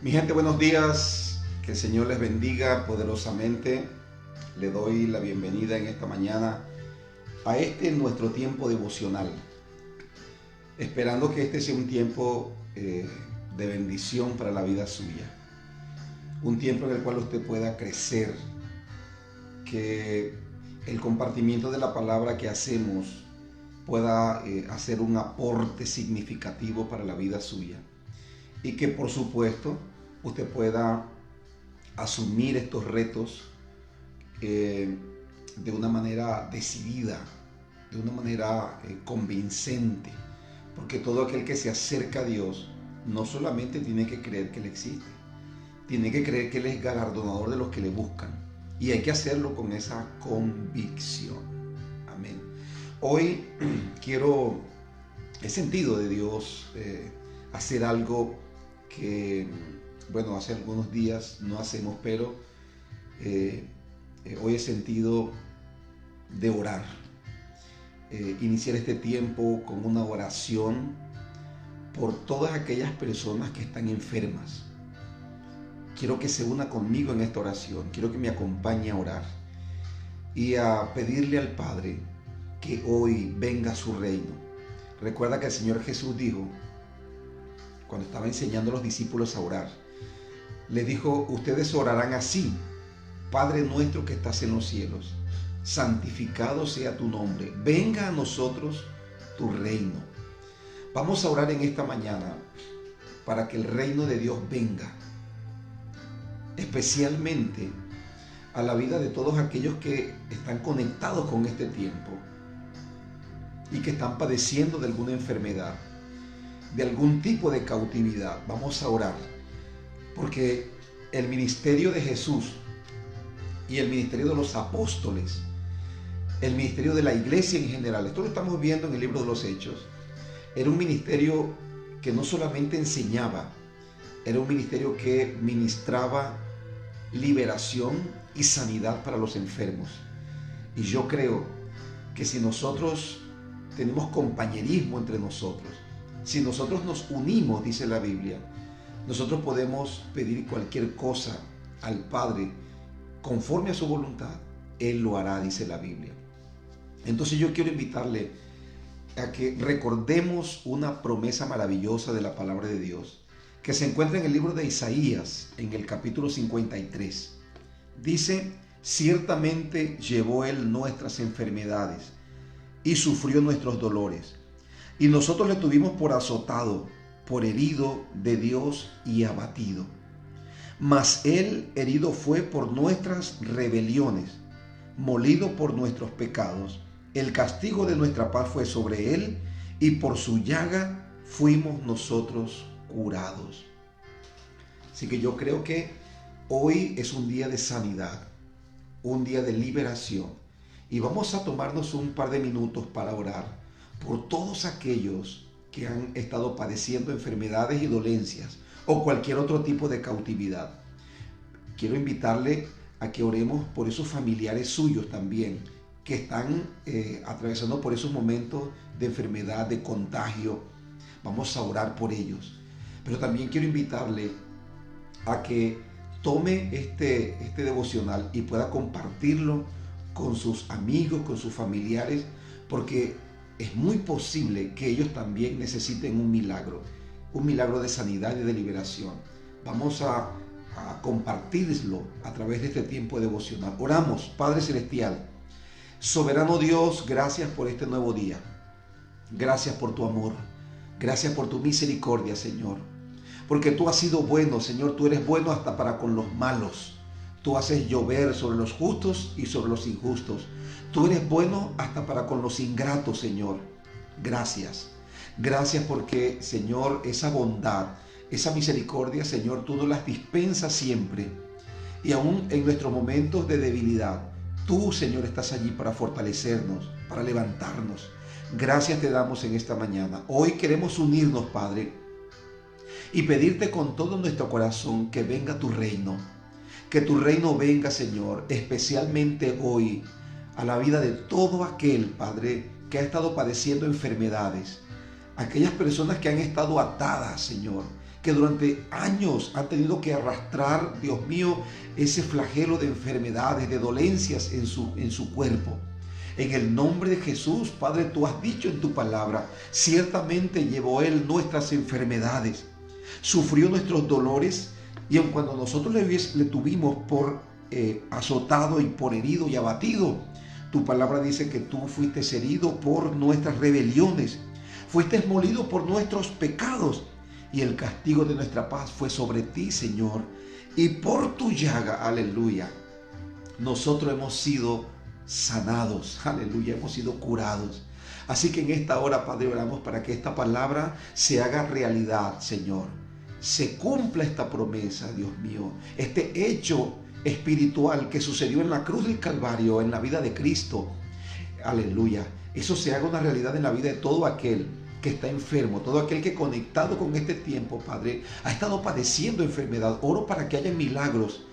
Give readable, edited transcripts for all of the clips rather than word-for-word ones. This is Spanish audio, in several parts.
Mi gente, buenos días. Que el Señor les bendiga poderosamente. Le doy la bienvenida en esta mañana a este nuestro tiempo devocional. Esperando que este sea un tiempo de bendición para la vida suya. Un tiempo en el cual usted pueda crecer. Que el compartimiento de la palabra que hacemos pueda hacer un aporte significativo para la vida suya. Y que por supuesto usted pueda asumir estos retos de una manera decidida, de una manera convincente, porque todo aquel que se acerca a Dios no solamente tiene que creer que Él existe, tiene que creer que Él es galardonador de los que le buscan, y hay que hacerlo con esa convicción. Amén. Hoy he sentido de Dios hacer algo que, bueno, hace algunos días no hacemos, pero hoy he sentido de orar. Iniciar este tiempo con una oración por todas aquellas personas que están enfermas. Quiero que se una conmigo en esta oración, quiero que me acompañe a orar y a pedirle al Padre que hoy venga a su reino. Recuerda que el Señor Jesús dijo, cuando estaba enseñando a los discípulos a orar, les dijo: ustedes orarán así: Padre nuestro que estás en los cielos, santificado sea tu nombre, venga a nosotros tu reino. Vamos a orar en esta mañana para que el reino de Dios venga, especialmente a la vida de todos aquellos que están conectados con este tiempo y que están padeciendo de alguna enfermedad, de algún tipo de cautividad. Vamos a orar, porque el ministerio de Jesús y el ministerio de los apóstoles, el ministerio de la iglesia en general, esto lo estamos viendo en el libro de los Hechos, era un ministerio que no solamente enseñaba, era un ministerio que ministraba liberación y sanidad para los enfermos. Y yo creo que si nosotros tenemos compañerismo entre nosotros, si nosotros nos unimos, dice la Biblia, nosotros podemos pedir cualquier cosa al Padre conforme a su voluntad. Él lo hará, dice la Biblia. Entonces yo quiero invitarle a que recordemos una promesa maravillosa de la palabra de Dios, que se encuentra en el libro de Isaías, en el capítulo 53. Dice: ciertamente llevó Él nuestras enfermedades y sufrió nuestros dolores, y nosotros le tuvimos por azotado, por herido de Dios y abatido. Mas Él herido fue por nuestras rebeliones, molido por nuestros pecados. El castigo de nuestra paz fue sobre Él, y por su llaga fuimos nosotros curados. Así que yo creo que hoy es un día de sanidad, un día de liberación, y vamos a tomarnos un par de minutos para orar por todos aquellos que han estado padeciendo enfermedades y dolencias o cualquier otro tipo de cautividad. Quiero invitarle a que oremos por esos familiares suyos también que están atravesando por esos momentos de enfermedad, de contagio. Vamos a orar por ellos. Pero también quiero invitarle a que tome este devocional y pueda compartirlo con sus amigos, con sus familiares, porque es muy posible que ellos también necesiten un milagro de sanidad y de liberación. Vamos a compartirlo a través de este tiempo devocional. Oramos. Padre Celestial, soberano Dios, gracias por este nuevo día. Gracias por tu amor. Gracias por tu misericordia, Señor. Porque tú has sido bueno, Señor. Tú eres bueno hasta para con los malos. Tú haces llover sobre los justos y sobre los injustos. Tú eres bueno hasta para con los ingratos, Señor. Gracias. Gracias porque, Señor, esa bondad, esa misericordia, Señor, tú nos las dispensas siempre. Y aún en nuestros momentos de debilidad, tú, Señor, estás allí para fortalecernos, para levantarnos. Gracias te damos en esta mañana. Hoy queremos unirnos, Padre, y pedirte con todo nuestro corazón que venga tu reino. Que tu reino venga, Señor, especialmente hoy, a la vida de todo aquel, Padre, que ha estado padeciendo enfermedades. Aquellas personas que han estado atadas, Señor, que durante años han tenido que arrastrar, Dios mío, ese flagelo de enfermedades, de dolencias en su cuerpo. En el nombre de Jesús, Padre, tú has dicho en tu palabra, ciertamente llevó Él nuestras enfermedades, sufrió nuestros dolores, y aun cuando nosotros le tuvimos por azotado y por herido y abatido, tu palabra dice que tú fuiste herido por nuestras rebeliones, fuiste molido por nuestros pecados, y el castigo de nuestra paz fue sobre ti, Señor, y por tu llaga, aleluya, nosotros hemos sido sanados, aleluya, hemos sido curados. Así que en esta hora, Padre, oramos para que esta palabra se haga realidad, Señor. Se cumpla esta promesa, Dios mío, este hecho espiritual que sucedió en la cruz del Calvario, en la vida de Cristo, aleluya, eso se haga una realidad en la vida de todo aquel que está enfermo, todo aquel que conectado con este tiempo, Padre, ha estado padeciendo enfermedad. Oro para que haya milagros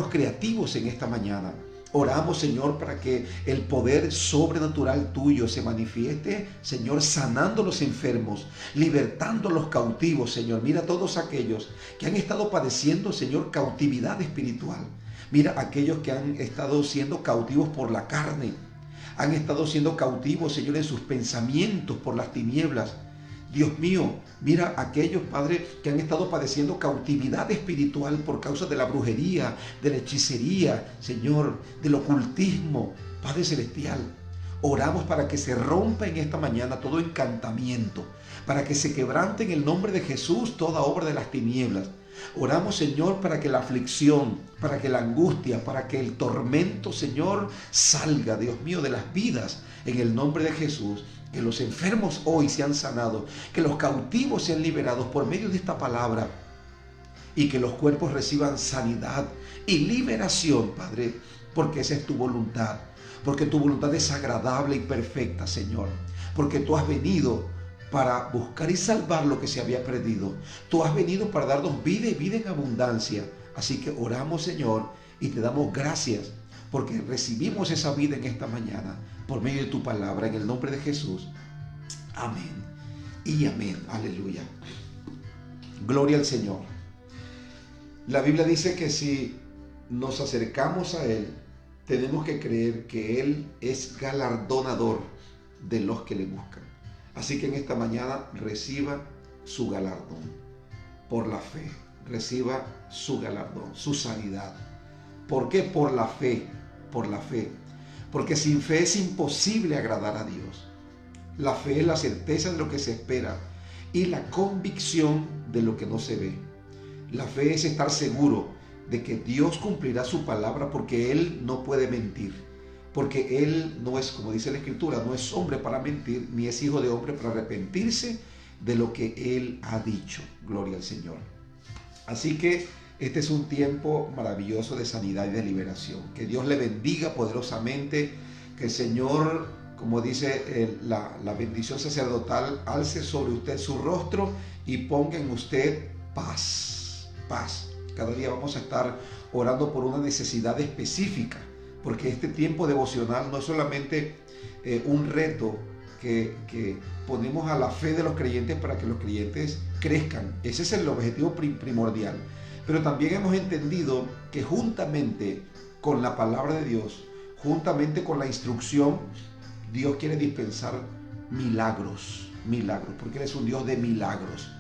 creativos en esta mañana. Oramos, Señor, para que el poder sobrenatural tuyo se manifieste, Señor, sanando los enfermos, libertando los cautivos, Señor. Mira a todos aquellos que han estado padeciendo, Señor, cautividad espiritual. Mira a aquellos que han estado siendo cautivos por la carne, han estado siendo cautivos, Señor, en sus pensamientos por las tinieblas. Dios mío, mira a aquellos, Padre, que han estado padeciendo cautividad espiritual por causa de la brujería, de la hechicería, Señor, del ocultismo. Padre Celestial, oramos para que se rompa en esta mañana todo encantamiento, para que se quebrante en el nombre de Jesús toda obra de las tinieblas. Oramos, Señor, para que la aflicción, para que la angustia, para que el tormento, Señor, salga, Dios mío, de las vidas en el nombre de Jesús. Que los enfermos hoy sean sanados, que los cautivos sean liberados por medio de esta palabra y que los cuerpos reciban sanidad y liberación, Padre, porque esa es tu voluntad, porque tu voluntad es agradable y perfecta, Señor, porque tú has venido para buscar y salvar lo que se había perdido. Tú has venido para darnos vida y vida en abundancia. Así que oramos, Señor, y te damos gracias porque recibimos esa vida en esta mañana por medio de tu palabra, en el nombre de Jesús. Amén y amén. Aleluya. Gloria al Señor. La Biblia dice que si nos acercamos a Él, tenemos que creer que Él es galardonador de los que le buscan. Así que en esta mañana reciba su galardón por la fe. Reciba su galardón, su sanidad. ¿Por qué? Por la fe. Por la fe. Porque sin fe es imposible agradar a Dios. La fe es la certeza de lo que se espera y la convicción de lo que no se ve. La fe es estar seguro de que Dios cumplirá su palabra porque Él no puede mentir. Porque Él no es, como dice la Escritura, no es hombre para mentir, ni es hijo de hombre para arrepentirse de lo que Él ha dicho. Gloria al Señor. Así que este es un tiempo maravilloso de sanidad y de liberación. Que Dios le bendiga poderosamente. Que el Señor, como dice la bendición sacerdotal, alce sobre usted su rostro y ponga en usted paz. Paz. Cada día vamos a estar orando por una necesidad específica. Porque este tiempo devocional no es solamente un reto que ponemos a la fe de los creyentes para que los creyentes crezcan. Ese es el objetivo primordial. Pero también hemos entendido que juntamente con la palabra de Dios, juntamente con la instrucción, Dios quiere dispensar milagros, porque Él es un Dios de milagros.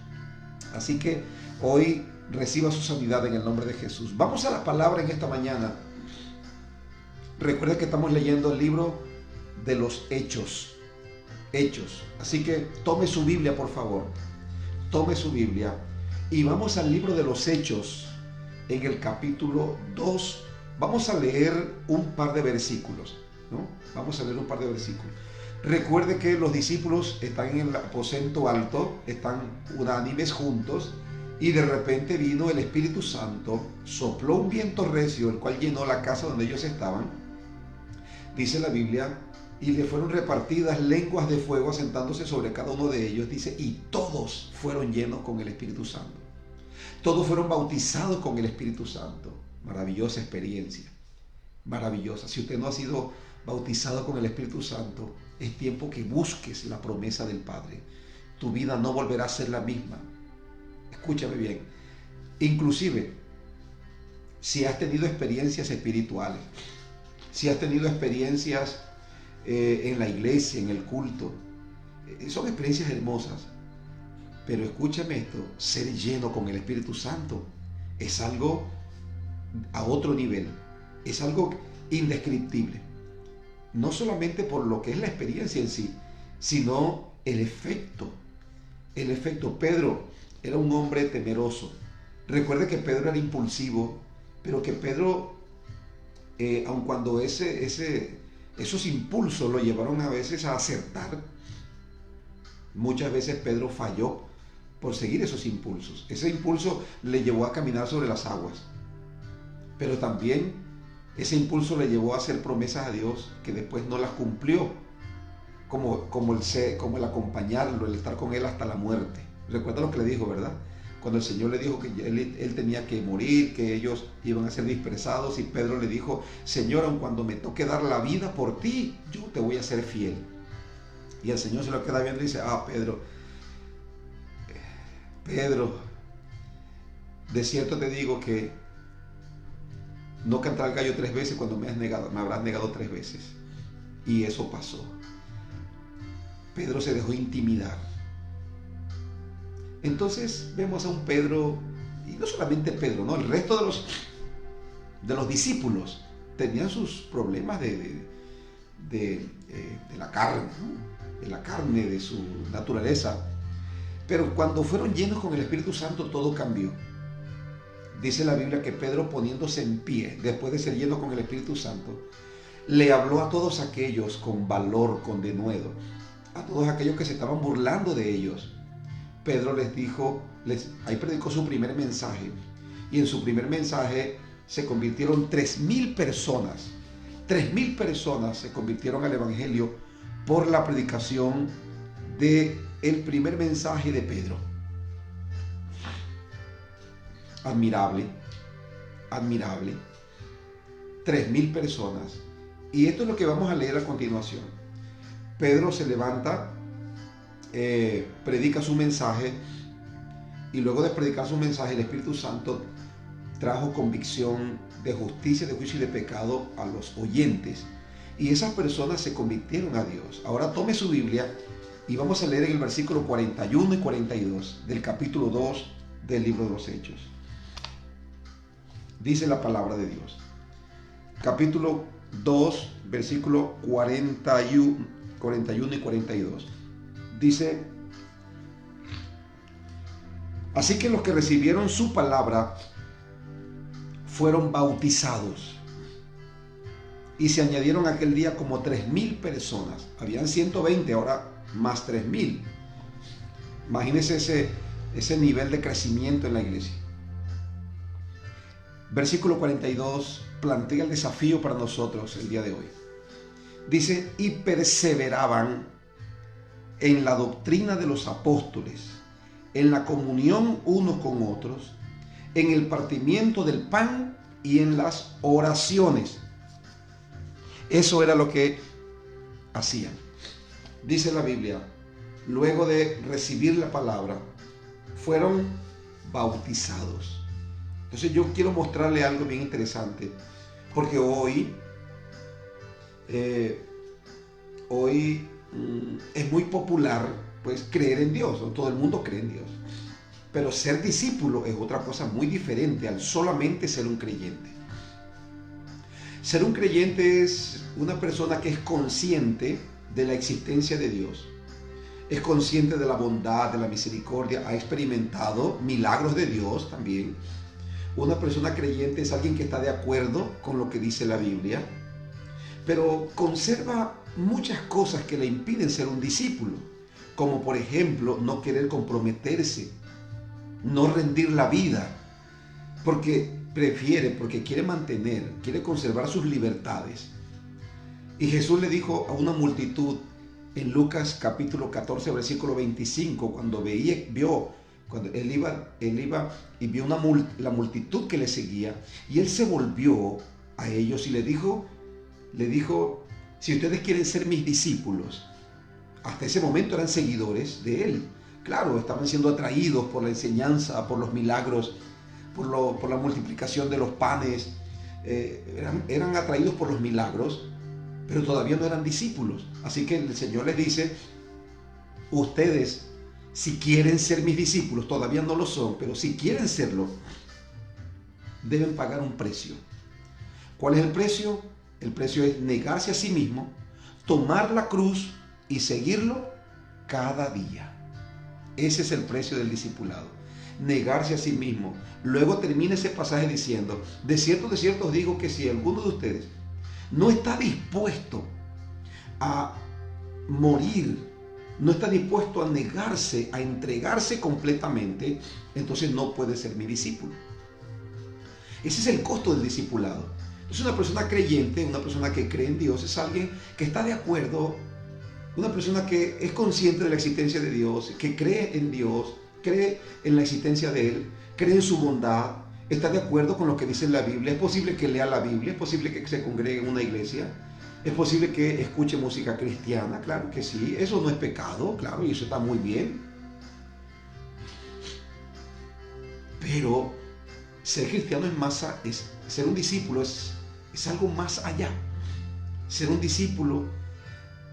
Así que hoy reciba su sanidad en el nombre de Jesús. Vamos a la palabra en esta mañana. Recuerden que estamos leyendo el libro de los Hechos. Así que tome su Biblia, por favor. Tome su Biblia. Y vamos al libro de los Hechos, en el capítulo 2. Vamos a leer un par de versículos, ¿no? Vamos a leer un par de versículos. Recuerde que los discípulos están en el aposento alto, están unánimes juntos, y de repente vino el Espíritu Santo, sopló un viento recio, el cual llenó la casa donde ellos estaban. Dice la Biblia, y le fueron repartidas lenguas de fuego asentándose sobre cada uno de ellos. Dice, y todos fueron llenos con el Espíritu Santo. Todos fueron bautizados con el Espíritu Santo. Maravillosa experiencia. Maravillosa. Si usted no ha sido bautizado con el Espíritu Santo, es tiempo que busques la promesa del Padre. Tu vida no volverá a ser la misma. Escúchame bien. Inclusive, si has tenido experiencias espirituales, si has tenido experiencias en la iglesia, en el culto, son experiencias hermosas. Pero escúchame esto, ser lleno con el Espíritu Santo es algo a otro nivel, es algo indescriptible. No solamente por lo que es la experiencia en sí, sino el efecto. El efecto. Pedro era un hombre temeroso. Recuerde que Pedro era impulsivo, pero que Pedro, aun cuando esos impulsos lo llevaron a veces a acertar, muchas veces Pedro falló por seguir esos impulsos. Ese impulso le llevó a caminar sobre las aguas, pero también ese impulso le llevó a hacer promesas a Dios que después no las cumplió, como el acompañarlo, el estar con él hasta la muerte. Recuerda lo que le dijo, ¿verdad? Cuando el Señor le dijo que él tenía que morir, que ellos iban a ser dispersados, y Pedro le dijo: Señor, aun cuando me toque dar la vida por ti, yo te voy a ser fiel. Y el Señor se lo queda viendo y dice: Pedro, de cierto te digo que no cantará el gallo 3 veces cuando me habrás negado 3 veces. Y eso pasó. Pedro se dejó intimidar. Entonces vemos a un Pedro, y no solamente Pedro, ¿no? El resto de los discípulos tenían sus problemas de la carne, ¿no? De la carne, de su naturaleza. Pero cuando fueron llenos con el Espíritu Santo, todo cambió. Dice la Biblia que Pedro, poniéndose en pie, después de ser lleno con el Espíritu Santo, le habló a todos aquellos con valor, con denuedo, a todos aquellos que se estaban burlando de ellos. Pedro les dijo, ahí predicó su primer mensaje, y en su primer mensaje se convirtieron 3,000 personas. 3,000 personas se convirtieron al Evangelio por la predicación del primer mensaje de Pedro. Admirable, admirable. 3,000 personas. Y esto es lo que vamos a leer a continuación. Pedro se levanta, predica su mensaje, y luego de predicar su mensaje, el Espíritu Santo trajo convicción de justicia, de juicio y de pecado a los oyentes. Y esas personas se convirtieron a Dios. Ahora tome su Biblia y vamos a leer en el versículo 41 y 42 del capítulo 2 del libro de los Hechos. Dice la palabra de Dios. Capítulo 2, versículo 41 y 42. Dice: así que los que recibieron su palabra fueron bautizados, y se añadieron aquel día como 3,000 personas. Habían 120, ahora más 3,000. Imagínense ese nivel de crecimiento en la iglesia. Versículo 42 plantea el desafío para nosotros el día de hoy. Dice: y perseveraban en la doctrina de los apóstoles, en la comunión unos con otros, en el partimiento del pan y en las oraciones. Eso era lo que hacían. Dice la Biblia, luego de recibir la palabra, fueron bautizados. Entonces yo quiero mostrarle algo bien interesante, porque hoy es muy popular pues creer en Dios, ¿no? Todo el mundo cree en Dios, pero ser discípulo es otra cosa muy diferente al solamente ser un creyente. Ser un creyente es una persona que es consciente de la existencia de Dios, es consciente de la bondad, de la misericordia, ha experimentado milagros de Dios también. Una persona creyente es alguien que está de acuerdo con lo que dice la Biblia, pero conserva muchas cosas que le impiden ser un discípulo, como por ejemplo no querer comprometerse, no rendir la vida, porque quiere conservar sus libertades. Y Jesús le dijo a una multitud en Lucas capítulo 14, versículo 25, cuando él iba y vio la multitud que le seguía, y él se volvió a ellos y le dijo, si ustedes quieren ser mis discípulos, hasta ese momento eran seguidores de él, Claro, estaban siendo atraídos por la enseñanza, por los milagros, por la multiplicación de los panes. Eran atraídos por los milagros, pero todavía no eran discípulos. Así que el Señor les dice, ustedes, si quieren ser mis discípulos, todavía no lo son, pero si quieren serlo, deben pagar un precio. ¿Cuál es el precio? El precio es negarse a sí mismo, tomar la cruz y seguirlo cada día. Ese es el precio del discipulado. Negarse a sí mismo. Luego termina ese pasaje diciendo, de cierto os digo que si alguno de ustedes no está dispuesto a morir, no está dispuesto a negarse, a entregarse completamente, entonces no puede ser mi discípulo. Ese es el costo del discipulado. Entonces una persona creyente, una persona que cree en Dios, es alguien que está de acuerdo, una persona que es consciente de la existencia de Dios, que cree en Dios, cree en la existencia de Él, cree en su bondad, está de acuerdo con lo que dice la Biblia. Es posible que lea la Biblia, es posible que se congregue en una iglesia, es posible que escuche música cristiana, claro que sí, eso no es pecado, claro, y eso está muy bien. Pero ser cristiano ser un discípulo es algo más allá. Ser un discípulo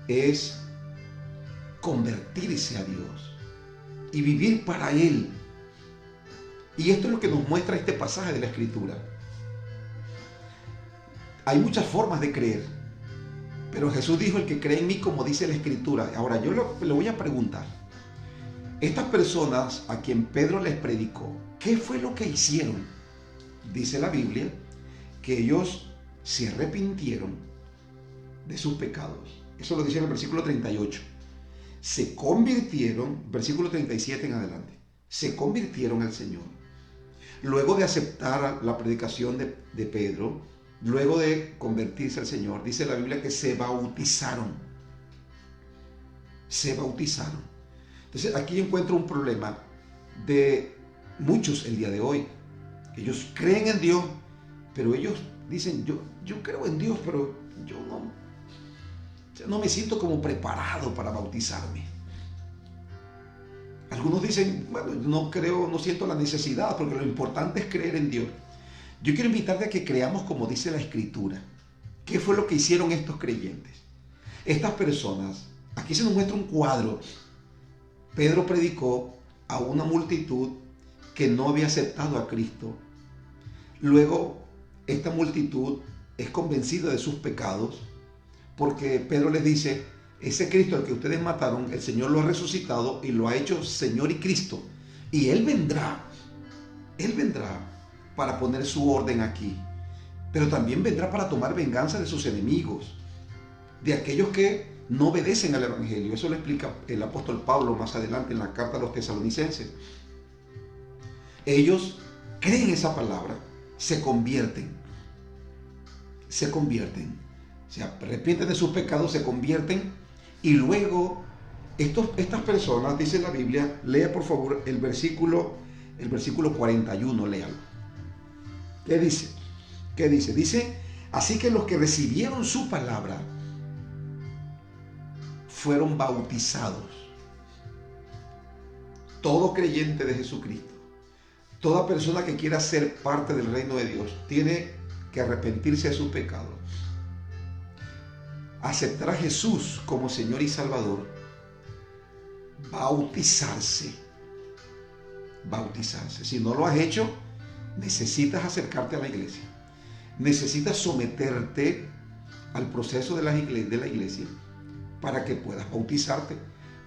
es convertirse a Dios y vivir para Él. Y esto es lo que nos muestra este pasaje de la Escritura. Hay muchas formas de creer, pero Jesús dijo, el que cree en mí, como dice la Escritura. Ahora yo le voy a preguntar, estas personas a quien Pedro les predicó, ¿qué fue lo que hicieron? Dice la Biblia que ellos se arrepintieron de sus pecados. Eso lo dice en el versículo 38. Se convirtieron, versículo 37 en adelante, se convirtieron al Señor. Luego de aceptar la predicación de Pedro, luego de convertirse al Señor, dice la Biblia que se bautizaron. Se bautizaron. Entonces aquí encuentro un problema de muchos el día de hoy. Ellos creen en Dios, pero ellos dicen, yo creo en Dios, pero yo no me siento como preparado para bautizarme. Algunos dicen, bueno, no siento la necesidad, porque lo importante es creer en Dios. Yo quiero invitarte a que creamos como dice la Escritura. ¿Qué fue lo que hicieron estos creyentes? Estas personas, aquí se nos muestra un cuadro. Pedro predicó a una multitud que no había aceptado a Cristo. Luego, esta multitud es convencida de sus pecados, porque Pedro les dice, ese Cristo al que ustedes mataron, el Señor lo ha resucitado y lo ha hecho Señor y Cristo. Y Él vendrá para poner su orden aquí. Pero también vendrá para tomar venganza de sus enemigos, de aquellos que no obedecen al Evangelio. Eso lo explica el apóstol Pablo más adelante en la carta a los tesalonicenses. Ellos creen esa palabra, se convierten, se arrepienten de sus pecados, se convierten, y luego estas personas, dice la Biblia, lea por favor el versículo 41, léalo. ¿Qué dice? Dice, así que los que recibieron su palabra fueron bautizados. Todo creyente de Jesucristo, toda persona que quiera ser parte del reino de Dios, tiene que arrepentirse de sus pecados, aceptar a Jesús como Señor y Salvador, bautizarse. Si no lo has hecho, necesitas acercarte a la iglesia. Necesitas someterte al proceso de la iglesia para que puedas bautizarte,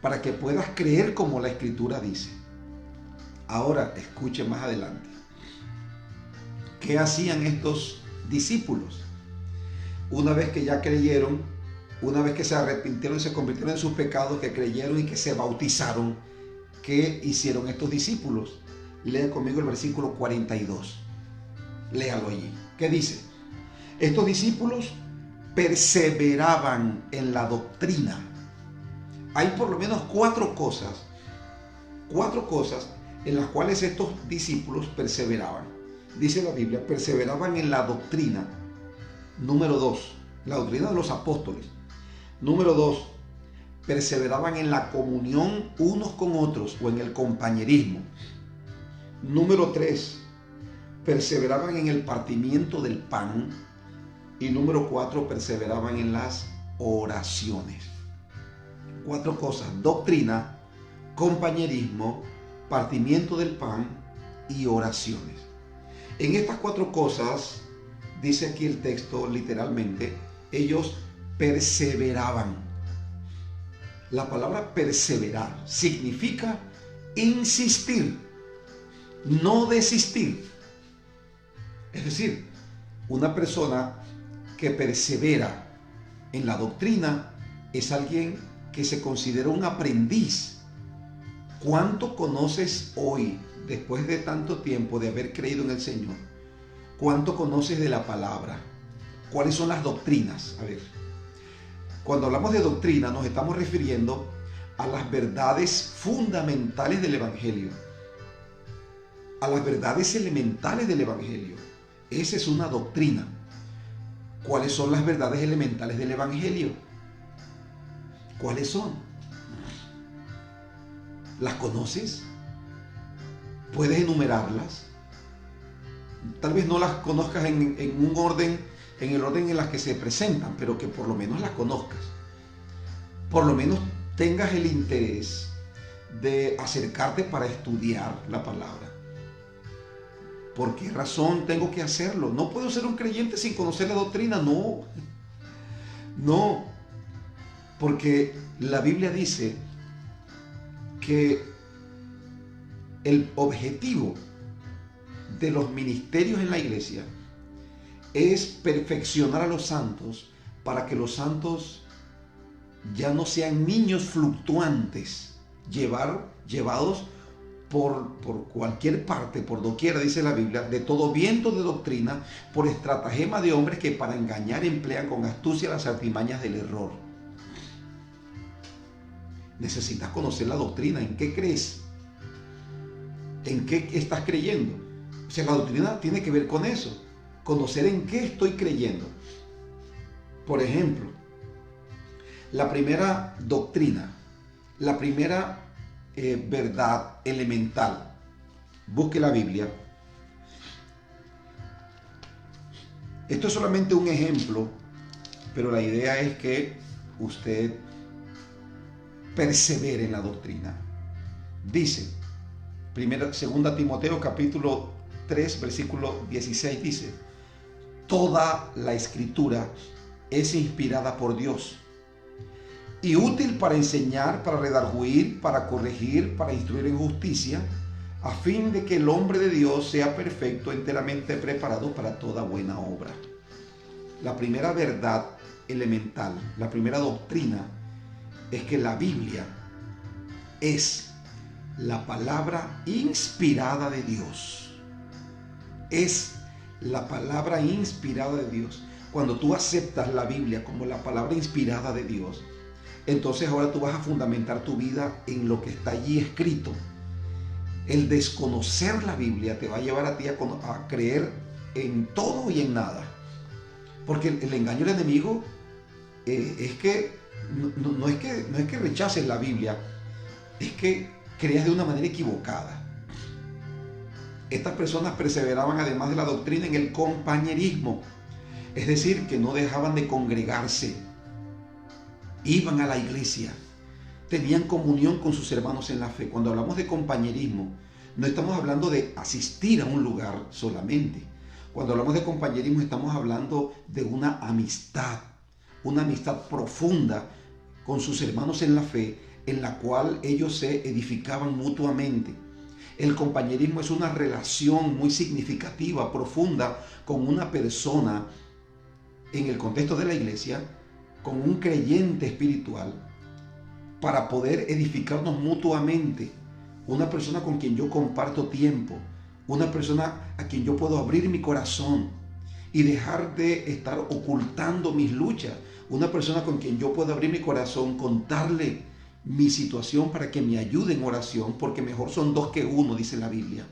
para que puedas creer como la Escritura dice. Ahora, escuche más adelante. ¿Qué hacían estos discípulos? Una vez que ya creyeron, una vez que se arrepintieron y se convirtieron en sus pecados, que creyeron y que se bautizaron, ¿qué hicieron estos discípulos? Lea conmigo el versículo 42. Léalo allí. ¿Qué dice? Estos discípulos perseveraban en la doctrina. Hay por lo menos cuatro cosas en las cuales estos discípulos perseveraban. Dice la Biblia, perseveraban en la doctrina. Número 2, la doctrina de los apóstoles. Número 2, perseveraban en la comunión unos con otros o en el compañerismo. Número 3, perseveraban en el partimiento del pan. Y número 4, perseveraban en las oraciones. 4 cosas: doctrina, compañerismo, partimiento del pan y oraciones. En estas 4 cosas, dice aquí el texto literalmente, ellos perseveraban. La palabra perseverar significa insistir, no desistir. Es decir, una persona que persevera en la doctrina es alguien que se considera un aprendiz. ¿Cuánto conoces hoy, después de tanto tiempo de haber creído en el Señor? ¿Cuánto conoces de la palabra? ¿Cuáles son las doctrinas? A ver, cuando hablamos de doctrina nos estamos refiriendo a las verdades fundamentales del Evangelio, a las verdades elementales del Evangelio. Esa es una doctrina. ¿Cuáles son las verdades elementales del Evangelio? ¿Cuáles son? ¿Las conoces? ¿Puedes enumerarlas? Tal vez no las conozcas en el orden en las que se presentan, pero que por lo menos las conozcas. Por lo menos tengas el interés de acercarte para estudiar la palabra. ¿Por qué razón tengo que hacerlo? No puedo ser un creyente sin conocer la doctrina, no. No, porque la Biblia dice que el objetivo de los ministerios en la iglesia es perfeccionar a los santos para que los santos ya no sean niños fluctuantes, llevados por cualquier parte, por doquiera, dice la Biblia, de todo viento de doctrina, por estratagema de hombres que para engañar emplean con astucia las artimañas del error. Necesitas conocer la doctrina. ¿En qué crees? ¿En qué estás creyendo? O sea, la doctrina tiene que ver con eso. Conocer en qué estoy creyendo. Por ejemplo, la primera doctrina, la primera verdad elemental. Busque la Biblia. Esto es solamente un ejemplo, pero la idea es que usted persevere en la doctrina. Dice, 2 Timoteo capítulo 3, versículo 16, dice: toda la escritura es inspirada por Dios y útil para enseñar, para redarguir, para corregir, para instruir en justicia, a fin de que el hombre de Dios sea perfecto, enteramente preparado para toda buena obra. La primera verdad elemental, la primera doctrina, es que la Biblia es la palabra inspirada de Dios. Es la palabra inspirada de Dios. Cuando tú aceptas la Biblia como la palabra inspirada de Dios, entonces ahora tú vas a fundamentar tu vida en lo que está allí escrito. El desconocer la Biblia te va a llevar a ti a creer en todo y en nada. Porque el engaño del enemigo es que no es que rechaces la Biblia, es que creas de una manera equivocada. Estas personas perseveraban, además de la doctrina, en el compañerismo. Es decir, que no dejaban de congregarse. Iban a la iglesia. Tenían comunión con sus hermanos en la fe. Cuando hablamos de compañerismo, no estamos hablando de asistir a un lugar solamente. Cuando hablamos de compañerismo, estamos hablando de una amistad profunda con sus hermanos en la fe, en la cual ellos se edificaban mutuamente. El compañerismo es una relación muy significativa, profunda, con una persona en el contexto de la iglesia, con un creyente espiritual, para poder edificarnos mutuamente. Una persona con quien yo comparto tiempo, una persona a quien yo puedo abrir mi corazón y dejar de estar ocultando mis luchas. Una persona con quien yo puedo abrir mi corazón, contarle mi situación para que me ayude en oración, porque mejor son 2 que 1, dice la Biblia.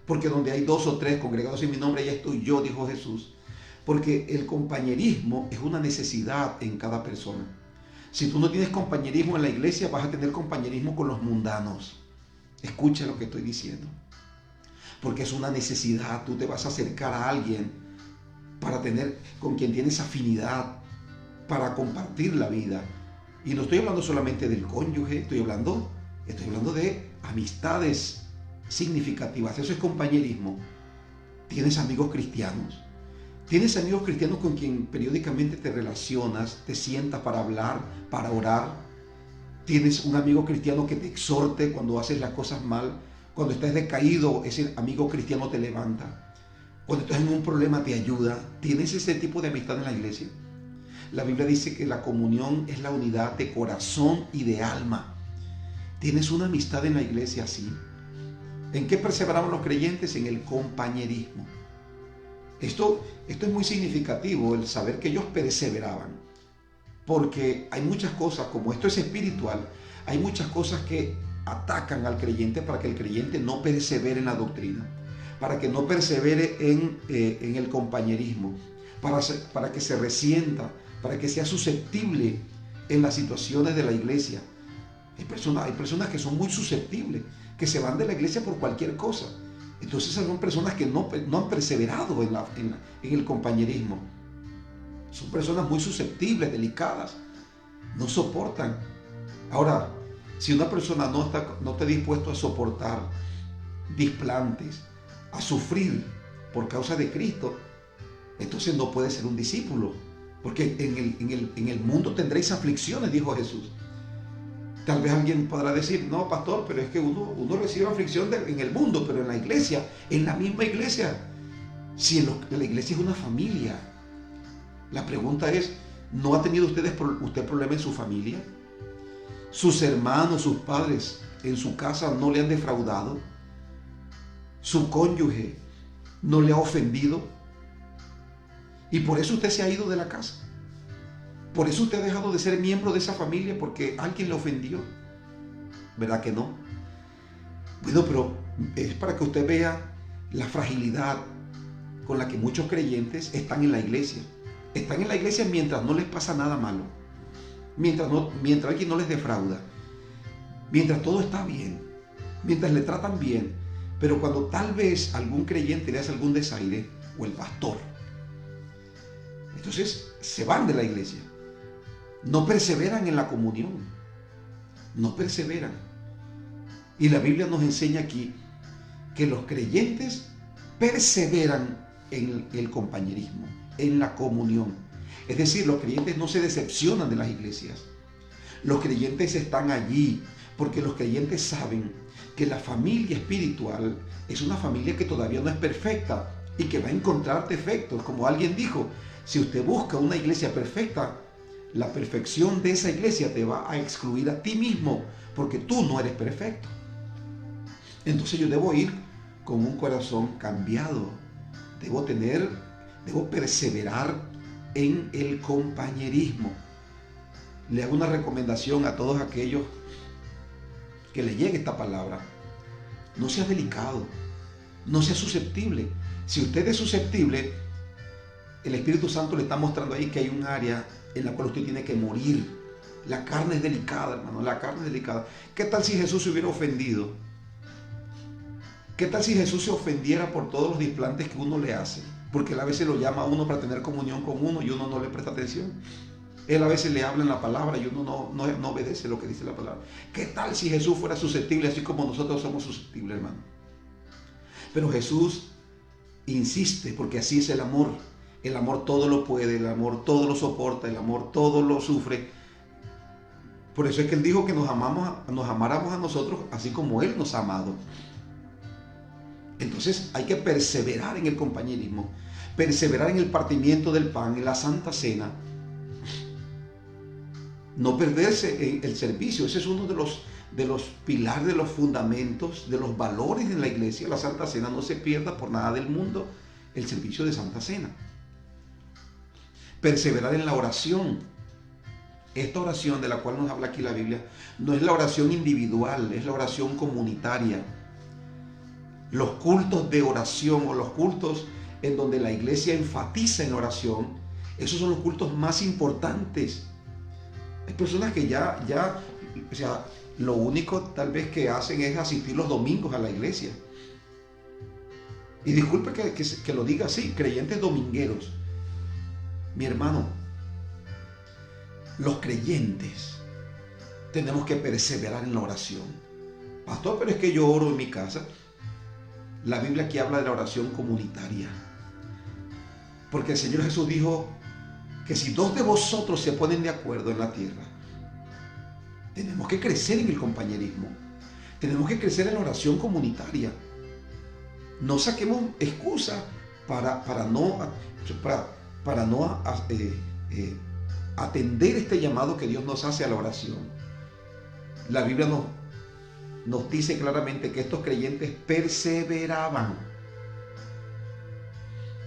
Porque donde hay 2 o 3 congregados en mi nombre, ya estoy yo, dijo Jesús. Porque el compañerismo es una necesidad en cada persona. Si tú no tienes compañerismo en la iglesia, vas a tener compañerismo con los mundanos. Escucha lo que estoy diciendo. Porque es una necesidad. Tú te vas a acercar a alguien para tener con quien tienes afinidad, para compartir la vida. Y no estoy hablando solamente del cónyuge, estoy hablando de amistades significativas. Eso es compañerismo. ¿Tienes amigos cristianos? ¿Tienes amigos cristianos con quien periódicamente te relacionas, te sientas para hablar, para orar? ¿Tienes un amigo cristiano que te exhorte cuando haces las cosas mal? Cuando estás decaído, ese amigo cristiano te levanta. Cuando estás en un problema, te ayuda. ¿Tienes ese tipo de amistad en la iglesia? La Biblia dice que la comunión es la unidad de corazón y de alma. ¿Tienes una amistad en la iglesia así? ¿En qué perseveraban los creyentes? En el compañerismo. Esto es muy significativo, el saber que ellos perseveraban. Porque hay muchas cosas, como esto es espiritual, hay muchas cosas que atacan al creyente para que el creyente no persevere en la doctrina, para que no persevere en el compañerismo, para que se resienta, para que sea susceptible en las situaciones de la iglesia. Hay personas que son muy susceptibles, que se van de la iglesia por cualquier cosa. Entonces son personas que no han perseverado en el compañerismo. Son personas muy susceptibles, delicadas, no soportan. Ahora, si una persona no está dispuesto a soportar displantes, a sufrir por causa de Cristo, entonces no puede ser un discípulo. Porque en el mundo tendréis aflicciones, dijo Jesús. Tal vez alguien podrá decir, no, pastor, pero es que uno recibe aflicción en el mundo, pero en la iglesia, en la misma iglesia. Si la iglesia es una familia. La pregunta es, ¿no ha tenido usted problema en su familia? ¿Sus hermanos, sus padres en su casa no le han defraudado? ¿Su cónyuge no le ha ofendido? Y por eso usted se ha ido de la casa. Por eso usted ha dejado de ser miembro de esa familia porque alguien le ofendió. ¿Verdad que no? Bueno, pero es para que usted vea la fragilidad con la que muchos creyentes están en la iglesia. Están en la iglesia mientras no les pasa nada malo. Mientras alguien no les defrauda. Mientras todo está bien. Mientras le tratan bien. Pero cuando tal vez algún creyente le hace algún desaire, o el pastor, entonces se van de la iglesia. No perseveran en la comunión. No perseveran. Y la Biblia nos enseña aquí que los creyentes perseveran en el compañerismo, en la comunión. Es decir, los creyentes no se decepcionan de las iglesias. Los creyentes están allí porque los creyentes saben que la familia espiritual es una familia que todavía no es perfecta y que va a encontrar defectos. Como alguien dijo, si usted busca una iglesia perfecta, la perfección de esa iglesia te va a excluir a ti mismo porque tú no eres perfecto. Entonces yo debo ir con un corazón cambiado. Debo perseverar en el compañerismo. Le hago una recomendación a todos aquellos que le llegue esta palabra. No sea delicado, no sea susceptible. Si usted es susceptible, el Espíritu Santo le está mostrando ahí que hay un área en la cual usted tiene que morir. La carne es delicada, hermano, la carne es delicada. ¿Qué tal si Jesús se hubiera ofendido? ¿Qué tal si Jesús se ofendiera por todos los displantes que uno le hace? Porque él a veces lo llama a uno para tener comunión con uno y uno no le presta atención. Él a veces le habla en la palabra y uno no obedece lo que dice la palabra. ¿Qué tal si Jesús fuera susceptible así como nosotros somos susceptibles, hermano? Pero Jesús insiste porque así es el amor. El amor todo lo puede, el amor todo lo soporta, el amor todo lo sufre. Por eso es que Él dijo que nos amáramos a nosotros así como Él nos ha amado. Entonces hay que perseverar en el compañerismo, perseverar en el partimiento del pan, en la Santa Cena. No perderse en el servicio. Ese es uno de los pilares, de los fundamentos, de los valores en la iglesia. La Santa Cena no se pierda por nada del mundo, el servicio de Santa Cena. Perseverar en la oración. Esta oración de la cual nos habla aquí la Biblia no es la oración individual, es la oración comunitaria. Los cultos de oración o los cultos en donde la iglesia enfatiza en oración, esos son los cultos más importantes. Hay personas que o sea, lo único tal vez que hacen es asistir los domingos a la iglesia. Y disculpe que lo diga así, creyentes domingueros. Mi hermano, los creyentes tenemos que perseverar en la oración. Pastor, pero es que yo oro en mi casa. La Biblia aquí habla de la oración comunitaria. Porque el Señor Jesús dijo que si dos de vosotros se ponen de acuerdo en la tierra, tenemos que crecer en el compañerismo. Tenemos que crecer en la oración comunitaria. No saquemos excusas para no atender este llamado que Dios nos hace a la oración. La Biblia nos dice claramente que estos creyentes perseveraban.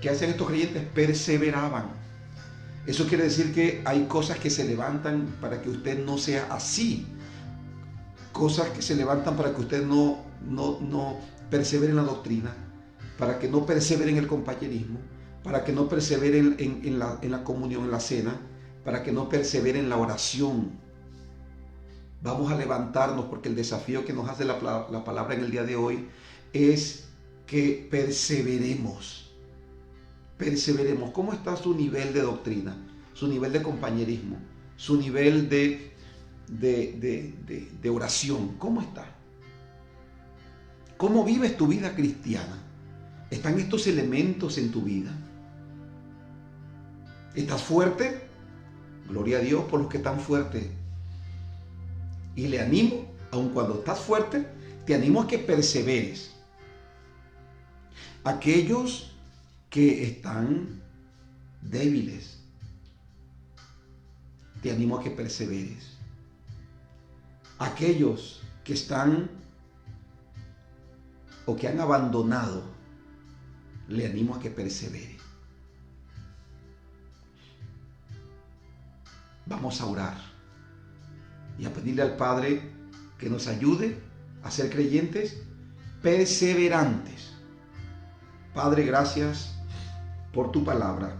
¿Qué hacen estos creyentes? Perseveraban. Eso quiere decir que hay cosas que se levantan para que usted no sea así. Cosas que se levantan para que usted no persevere en la doctrina, para que no persevere en el compañerismo, para que no persevere en la comunión, en la cena, para que no persevere en la oración. Vamos a levantarnos porque el desafío que nos hace la palabra en el día de hoy es que perseveremos. Perseveremos. ¿Cómo está su nivel de doctrina? Su nivel de compañerismo, su nivel de oración. ¿Cómo está? ¿Cómo vives tu vida cristiana? ¿Están estos elementos en tu vida? ¿Estás fuerte? Gloria a Dios por los que están fuertes. Y le animo, aun cuando estás fuerte, te animo a que perseveres. Aquellos que están débiles, te animo a que perseveres. Aquellos que están o que han abandonado, le animo a que persevere. Vamos a orar y a pedirle al Padre que nos ayude a ser creyentes perseverantes. Padre, gracias por tu palabra.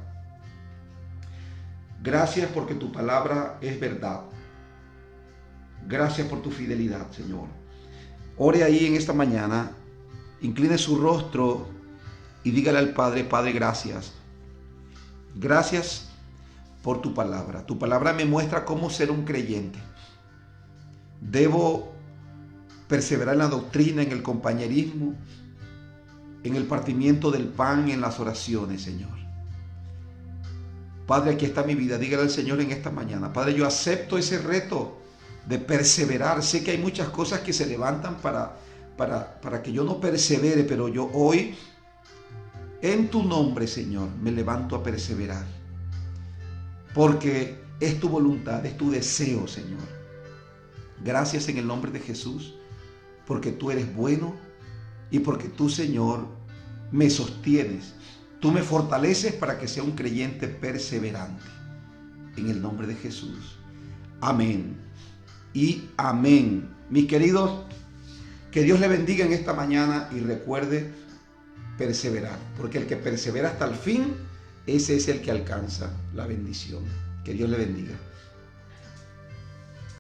Gracias porque tu palabra es verdad. Gracias por tu fidelidad, Señor. Ore ahí en esta mañana, incline su rostro y dígale al Padre: Padre, gracias. Gracias por tu palabra. Tu palabra me muestra cómo ser un creyente. Debo perseverar en la doctrina, en el compañerismo, en el partimiento del pan, en las oraciones, Señor. Padre, aquí está mi vida. Dígale al Señor en esta mañana: Padre, yo acepto ese reto de perseverar. Sé que hay muchas cosas que se levantan para que yo no persevere, pero yo hoy, en tu nombre, Señor, me levanto a perseverar. Porque es tu voluntad, es tu deseo, Señor. Gracias en el nombre de Jesús, porque tú eres bueno y porque tú, Señor, me sostienes. Tú me fortaleces para que sea un creyente perseverante. En el nombre de Jesús. Amén y amén. Mis queridos, que Dios le bendiga en esta mañana y recuerde perseverar, porque el que persevera hasta el fin, ese es el que alcanza la bendición. Que Dios le bendiga.